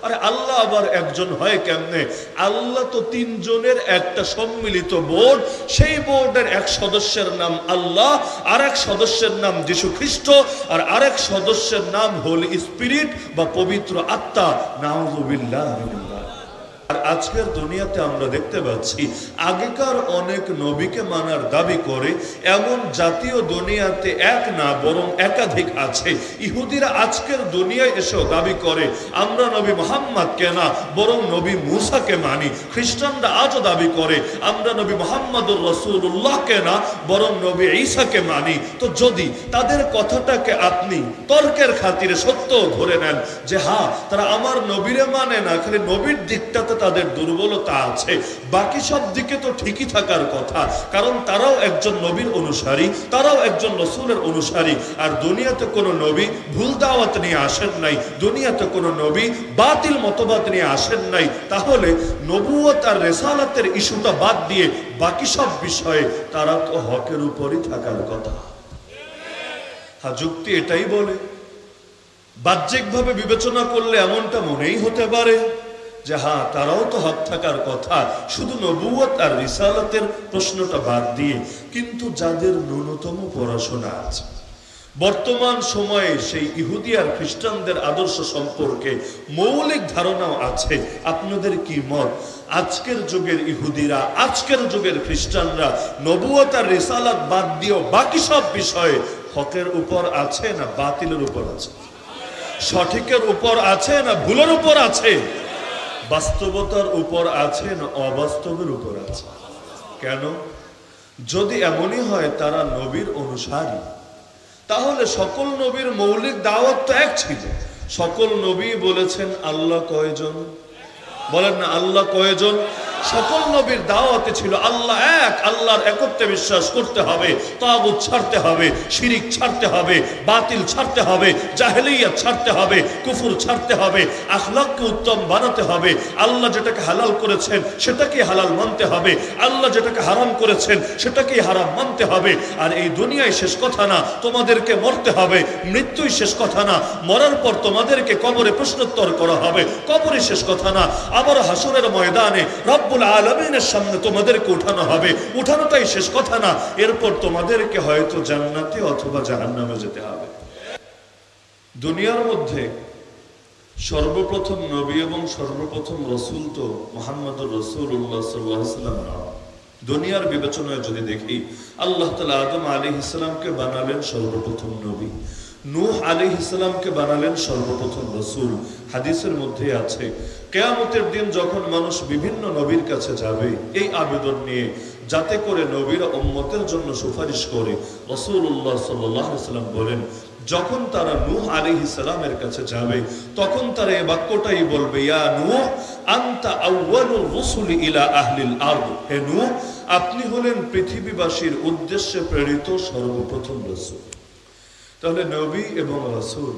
আরে আল্লাহ আবার একজন হয় কেমনে? আল্লাহ তো তিনজনের একটা সম্মিলিত বোর্ড, সেই বোর্ডের এক সদস্যের নাম আল্লাহ, আর এক সদস্যের নাম যীশু খ্রিস্ট, আর আরেক সদস্যের নাম হোলি স্পিরিট বা পবিত্র আত্মা। নাউযুবিল্লাহ। আর আজকের দুনিয়াতে আমরা দেখতে পাচ্ছি আগেকার অনেক নবীকে মানার দাবি করে এমন জাতীয় দুনিয়াতে এক না বরং একাধিক আছে। ইহুদিরা আজকের দুনিয়ায় এসেও দাবি করে আমরা নবী মুহাম্মদকে না বরং নবী মুসাকে মানি। খ্রিস্টানরা আজও দাবি করে আমরা নবী মুহাম্মদুর রাসূলুল্লাহকে না বরং নবী ঈসাকে মানি। তো যদি তাদের কথাটাকে আপনি তর্কের খাতিরে সত্য ধরে নেন যে হ্যাঁ তারা আমার নবীরে মানে না, খালি নবীর দিকটাতে তাদের দুর্বলতা আছে, বাকি সব দিকে তো ঠিকই থাকার কথা, কারণ তারাও একজন নবীর অনুসারী, তারাও একজন রাসূলের অনুসারী। আর দুনিয়াতে কোনো নবী ভুল দাওয়াত নিয়ে আসেন নাই, দুনিয়াতে কোনো নবী বাতিল মতবাদ নিয়ে আসেন নাই। তাহলে নবুয়ত আর রিসালাতের ইস্যুটা বাদ দিয়ে বাকি সব বিষয়ে তারা তো হকের উপরই থাকার কথা। হ্যাঁ, যুক্তি এটাই বলে। বাহ্যিকভাবে বিবেচনা করলে এমনটা মনেই হতে পারে যে হ্যাঁ তারাও তো হক থাকার কথা, শুধু নবুয়ত আর রিসালাতের প্রশ্নটা বাদ দিয়ে। কিন্তু যাদের ন্যূনতম পড়াশোনা আছে, বর্তমান সময়ে সেই ইহুদি আর খ্রিস্টানদের আদর্শ সম্পর্কে মৌলিক ধারণাও আছে, আপনাদের কি মত? আজকের যুগের ইহুদিরা, আজকের যুগের খ্রিস্টানরা নবুয়ত আর রিসালাত বাদ দিয়েও বাকি সব বিষয়ে হকের উপর আছে না বাতিলের উপর আছে? সঠিকের উপর আছে না ভুলের উপর আছে? বাস্তবতার উপর আছে না অবাস্তবের উপর আছে? কেন? যদি এমনই হয় তারা নবীর অনুসারী, তাহলে সকল নবীর মৌলিক দাওয়াত তো এক ছিল। সকল নবী বলেছেন আল্লাহ কয়জন? বলেন না আল্লাহ কয়জন? সকল নবীর দাওয়াতে ছিল আল্লাহ এক, আল্লাহর একত্বে বিশ্বাস করতে হবে, তাগুত ছাড়তে হবে, শিরিক ছাড়তে হবে, বাতিল ছাড়তে হবে, জাহেলিয়াত ছাড়তে হবে, কুফর ছাড়তে হবে, আখলাককে উত্তম বানাতে হবে, আল্লাহ যেটাকে হালাল করেছেন সেটাকে হালাল মানতে হবে, আল্লাহ যেটাকে হারাম করেছেন সেটাকেই হারাম মানতে হবে। আর এই দুনিয়ায় শেষ কথা না, তোমাদেরকে মরতে হবে, মৃত্যুই শেষ কথা না, মরার পর তোমাদেরকে কবরে প্রশ্নোত্তর করা হবে, কবরই শেষ কথা না, আবার হাসরের ময়দানে রব্বুল আলামিনের সামনে তোমাদেরকে উঠানো হবে, উঠানোটাই শেষ কথা না, এরপর তোমাদেরকে হয়তো জান্নাতে অথবা জাহান্নামে যেতে হবে। দুনিয়ার মধ্যে সর্বপ্রথম নবী এবং সর্বপ্রথম রাসূল তো মুহাম্মদুর রাসূলুল্লাহ সাল্লাল্লাহু আলাইহি ওয়াসাল্লাম না। দুনিয়ার বিবেচনায় যদি দেখি, আল্লাহ তাআলা আদম আলাইহিস সালামকে বানালেন সর্বপ্রথম নবী, নূহ আলাইহিস সালামকে বানালেন সর্বপ্রথম রাসূল। হাদিসের মধ্যে আছে কিয়ামতের দিন যখন মানুষ বিভিন্ন নবীর কাছে যাবে এই আবেদন নিয়ে যাতে করে নবীরা উম্মতের জন্য সুপারিশ করে, রাসূলুল্লাহ সাল্লাল্লাহু আলাইহি ওয়াসাল্লাম বলেন যখন তারা নূহ আলাইহিস সালামের কাছে যাবে তখন তারা এই বাক্যটাই বলবে, ইয়া নূহ আনতা আউয়ালুর রুসুলি ইলা আহলিল আরদ, হে নূহ আপনি হলেন পৃথিবীবাসীর উদ্দেশ্যে প্রেরিত সর্বপ্রথম রাসূল। তাহলে নবী এবং রাসূল,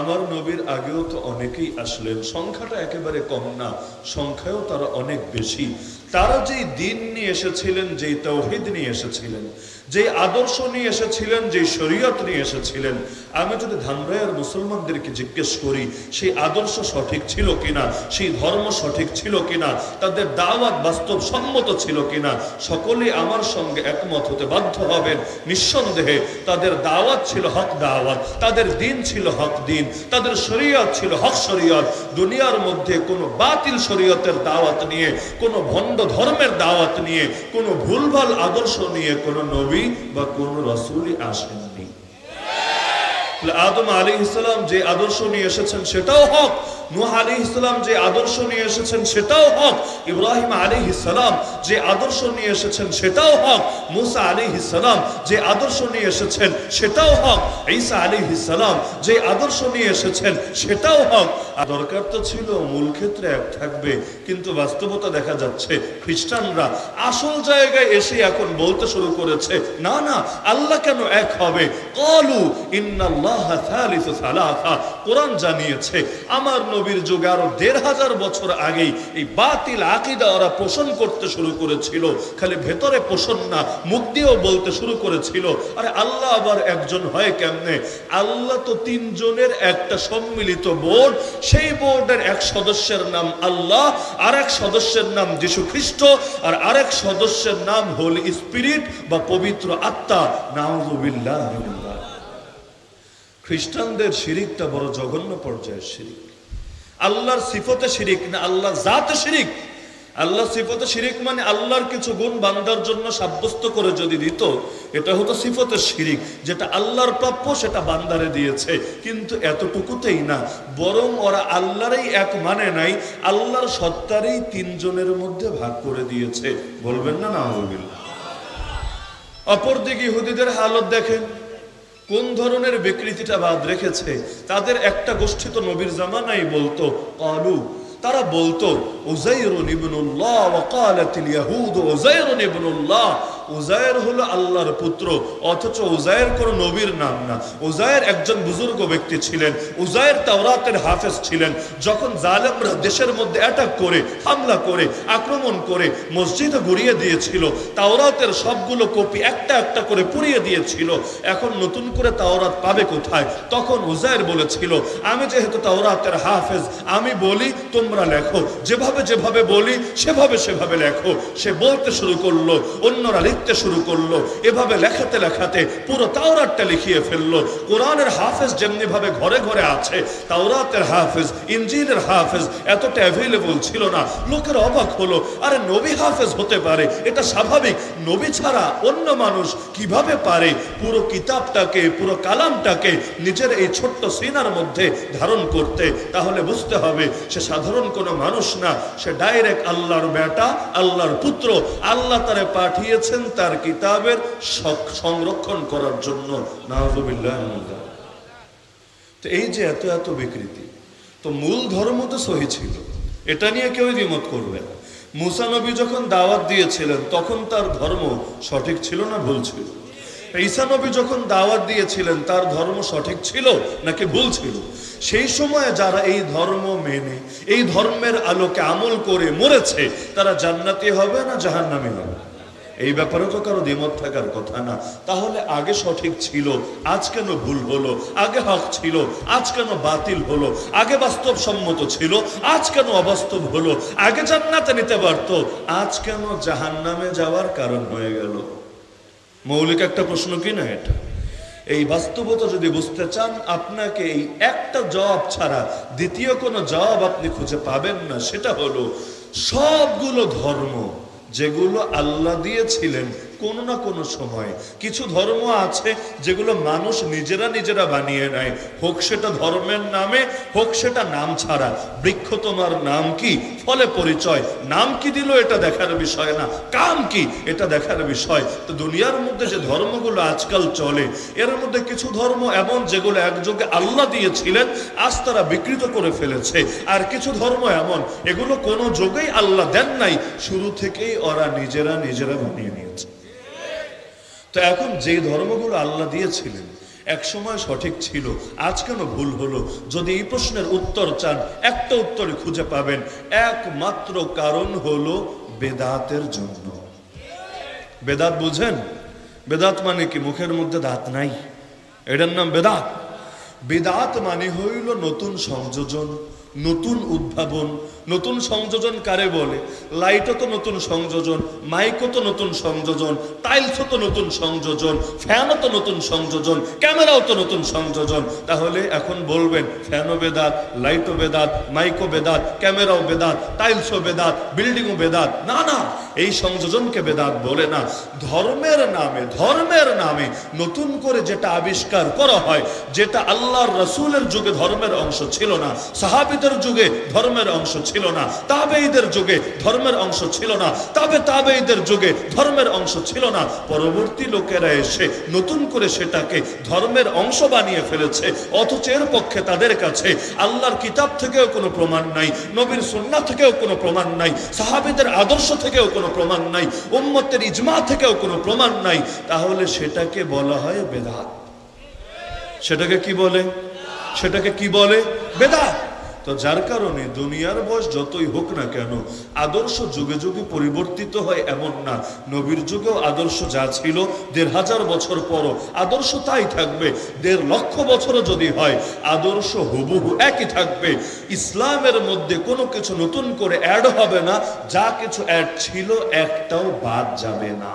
আমার নবীর আগেও তো অনেকেই আসলেন, সংখ্যাটা একেবারে কম না, সংখ্যাও তারা অনেক বেশি। তারা যেই দিন নিয়ে এসেছিলেন, যেই তাওহীদ নিয়ে এসেছিলেন, যেই আদর্শ নিয়ে এসেছিলেন, যেই শরীয়ত নিয়ে এসেছিলেন, আমি যদি ধামরাইয়ের মুসলমানদেরকে জিজ্ঞেস করি সেই আদর্শ সঠিক ছিল কিনা, সেই ধর্ম সঠিক ছিল কিনা, তাদের দাওয়াত বাস্তবসম্মত ছিল কিনা, সকলেই আমার সঙ্গে একমত হতে বাধ্য হবেন নিঃসন্দেহে তাদের দাওয়াত ছিল হক দাওয়াত, তাদের দিন ছিল হক দিন, তাদের শরীয়ত ছিল হক শরীয়ত। দুনিয়ার মধ্যে কোনো বাতিল শরীয়তের দাওয়াত নিয়ে, কোনো ভণ্ড ধর্মের দাওয়াত নিয়ে, কোনো ভুলভাল আদর্শ নিয়ে কোনো নবী বা কোনো রাসূলই আসেননি। আদম আলাইহিস সালাম যে আদর্শ নিয়ে এসেছেন সেটাও হক, নূহ আলাইহিস সালাম যে আদর্শ নিয়ে এসেছেন সেটাও হক, ইব্রাহিম আলাইহিস সালাম যে আদর্শ নিয়ে এসেছেন সেটাও হক, মুসা আলাইহিস সালাম যে আদর্শ নিয়ে এসেছেন সেটাও হক, ঈসা আলাইহিস সালাম যে আদর্শ নিয়ে এসেছেন সেটাও হক। আর দরকার তো ছিল মূল ক্ষেত্রে এক থাকবে, কিন্তু বাস্তবতা দেখা যাচ্ছে খ্রিস্টানরা আসল জায়গায় এসে এখন বলতে শুরু করেছে না না আল্লাহ কেন এক হবে, ক্বালু ইন্নাল্লাহা থালিসু সালাসা। কোরআন জানিয়েছে আমার নবীর যুগে আরো ১৫০০ বছর আগেই এই বাতিল আকীদা ওরা পোষণ করতে শুরু করেছিল। খালি ভেতরে পোষণ না, মুখ দিয়েও বলতে শুরু করেছিল, আরে আল্লাহ আবার একজন হয় কেমনে? আল্লাহ তো তিনজনের একটা সম্মিলিত বোর্ড, সেই বোর্ডের এক সদস্যের নাম আল্লাহ, আর এক সদস্যের নাম যীশু খ্রিস্ট, আর আরেক সদস্যের নাম হোলি স্পিরিট বা পবিত্র আত্মা। নাউযুবিল্লাহ। খ্রিস্টানদের শিরিকটা বড় জঘন্য পর্যায়ের শিরিক। আল্লাহর সিফতে শিরিক না, আল্লাহ জাতে শিরিক। আল্লাহ সিফতে শিরিক মানে আল্লাহর কিছু গুণ বান্দার জন্য সাব্যস্ত করে যদি দিত, এটা হতো সিফতের শিরিক। যেটা আল্লাহর প্রাপ্য সেটা বান্দারে দিয়েছে, কিন্তু এতটুকুতেই না, বরং ওরা আল্লাহরই এক মানে নাই, আল্লাহর সত্তারই তিনজনের মধ্যে ভাগ করে দিয়েছে। বলবেন না নাউযুবিল্লাহ। অপরদিকে ইহুদিদের হালত দেখেন, কোন ধরনের বিকৃতিটা বাদ রেখেছে। তাদের একটা গোষ্ঠী তো নবীর জামানায় বলতো ক্বালু, তারা বলতো উযায়রুন ইবনুল্লাহ ওয়া ক্বালাতিল ইয়াহুদ উযায়রুন ইবনুল্লাহ, উযায়ের হলো আল্লাহর পুত্র, অথচ উযায়ের কোনো নবীর নাম না। উযায়ের একজন বুজুর্গ ব্যক্তি ছিলেন, উযায়ের তাওরাতের হাফেজ ছিলেন। যখন জালেমরা দেশের মধ্যে অ্যাটাক করে, হামলা করে, আক্রমণ করে মসজিদে গুড়িয়ে দিয়েছিল, তাওরাতের সবগুলো কপি একটা একটা করে পুড়িয়ে দিয়েছিল, এখন নতুন করে তাওরাত পাবে কোথায়? তখন উযায়ের বলেছিল, আমি যেহেতু তাওরাতের হাফেজ, আমি বলি তোমরা লেখো, যেভাবে যেভাবে বলি সেভাবে সেভাবে লেখো। সে বলতে শুরু করলো, অন্যরা লিখতে শুরু করলো, এভাবে লেখাতে লেখাতে পুরো তাওরাতটা লিখিয়ে ফেললো। কোরআনের হাফেজ যেমনি ভাবে ঘরে ঘরে আছে, তাওরাতের হাফেজ, ইনজিলের হাফেজ এতটা অ্যাভেলেবল ছিল না। লোকের অবাক হলো, আরে নবী হাফেজ হতে পারে, এটা স্বাভাবিক, নবী ছাড়া অন্য মানুষ কিভাবে পারে পুরো কিতাবটাকে, পুরো কালামটাকে নিজের এই ছোট্ট সিনার মধ্যে ধারণ করতে? তাহলে বুঝতে হবে সে সাধারণ কোনো মানুষ না, সে ডাইরেক্ট আল্লাহর বেটা, আল্লাহর পুত্র। আল্লাহ তারে পাঠিয়েছেন তার কিতাবের সংরক্ষণ করার জন্য। নাউযুবিল্লাহ। তো এই যে এত এত বিকৃতি, তো মূল ধর্ম তো সহি ছিল, এটা নিয়ে কেউ দ্বিমত করবে না। মুসা নবী যখন দাওয়াত দিয়েছিলেন তখন তার ধর্ম সঠিক ছিল না ভুল ছিল? ঈসা নবী যখন দাওয়াত দিয়েছিলেন তার ধর্ম সঠিক ছিল নাকি ভুল ছিল? সেই সময়ে যারা এই ধর্ম মেনে, এই ধর্মের আলোকে আমল করে মরেছে, তারা জান্নাতি হবে না জাহান্নামী হবে? এই ব্যাপারে তো কারো দ্বিমত থাকার কথা না। তাহলে আগে সঠিক ছিল, আজ কেন ভুল হলো? আগে হক ছিল, আজ কেন বাতিল হলো? আগে বাস্তবসম্মত ছিল, আজ কেন অবাস্তব হলো? আগে জান্নাতে নিতে পারতো, আজ কেন জাহান্নামে যাওয়ার কারণ হয়ে গেল? মৌলিক একটা প্রশ্ন কি না এটা? এই বাস্তবতা যদি বুঝতে চান, আপনাকে এই একটা জবাব ছাড়া দ্বিতীয় কোনো জবাব আপনি খুঁজে পাবেন না। সেটা হলো, সবগুলো ধর্ম যেগুলো আল্লাহ দিয়েছিলেন কোনো না কোনো সময়, কিছু ধর্ম আছে যেগুলো মানুষ নিজেরা নিজেরা বানিয়ে নেয়, হোক সেটা ধর্মের নামে, হোক সেটা নাম ছাড়া। বৃক্ষ তোমার নাম কি, ফলে পরিচয়, নাম কি দিল এটা দেখার বিষয় না, কাম কি এটা দেখার বিষয়। তো দুনিয়ার মধ্যে যে ধর্মগুলো আজকাল চলে, এর মধ্যে কিছু ধর্ম এমন যেগুলো একযোগে আল্লাহ দিয়েছিলেন, আজ তারা বিকৃত করে ফেলেছে। আর কিছু ধর্ম এমন, এগুলো কোনো যোগেই আল্লাহ দেন নাই, শুরু থেকেই ওরা নিজেরা নিজেরা বানিয়ে নিয়েছে। তো এখন যে ধর্মগুলো আল্লাহ দিয়েছিলেন এক সময় সঠিক ছিল, আজ কেন ভুল হলো? যদি এই প্রশ্নের উত্তর চান, একটা উত্তরই খুঁজে পাবেন, একমাত্র কারণ হলো বেদাতের জন্য। বেদাত বুঝেন? বেদাত মানে কি? মুখের মধ্যে দাঁত নাই, এটার নাম বেদাত। বেদাত মানে হইল নতুন সংযোজন, নতুন উদ্ভাবন। নতুন সংযোজন কারে বলে? লাইটও তো নতুন সংযোজন, মাইকও তো নতুন সংযোজন, টাইলসও তো নতুন সংযোজন, ফ্যানও তো নতুন সংযোজন, ক্যামেরাও তো নতুন সংযোজন। তাহলে এখন বলবেন ফ্যানও বেদাত, লাইটও বেদাত, মাইকও বেদাত, ক্যামেরাও বেদাত, টাইলসও বেদাত, বিল্ডিংও বেদাত। না না, এই সংযোজনকে বেদাত বলে না। ধর্মের নামে, ধর্মের নামে নতুন করে যেটা আবিষ্কার করা হয়, যেটা আল্লাহর রাসূলের যুগে ধর্মের অংশ ছিল না, সাহাবীদের যুগে ধর্মের অংশ ছিল না, তাবেঈদের যুগে ধর্মের অংশ ছিল না, তাবেঈদের যুগে ধর্মের অংশ ছিল না, পরবর্তী লোকেরা এসে নতুন করে সেটাকে ধর্মের অংশ বানিয়ে ফেলেছে। অথচ এর পক্ষে তাদের কাছে আল্লাহর কিতাব থেকেও কোনো প্রমাণ নাই, নবীর সুন্নাহ থেকেও কোনো প্রমাণ নাই, সাহাবীদের আদর্শ থেকেও কোনো প্রমাণ নাই, উম্মতের ইজমা থেকেও কোনো প্রমাণ নাই। তাহলে সেটাকে বলা হয় বেদাত। সেটাকে কি বলে? সেটাকে কি বলে? বেদাত। তো যার কারণে দুনিয়ার বয়স যতই হোক না কেন, আদর্শ যুগে যুগে পরিবর্তিত হয় এমন না। নবীর যুগেও আদর্শ যা ছিল ১৫০০ বছর পরও আদর্শ তাই থাকবে, ১.৫ লক্ষ বছরও যদি হয় আদর্শ হুবহু একই থাকবে। ইসলামের মধ্যে কোনো কিছু নতুন করে অ্যাড হবে না, যা কিছু অ্যাড ছিল একটাও বাদ যাবে না।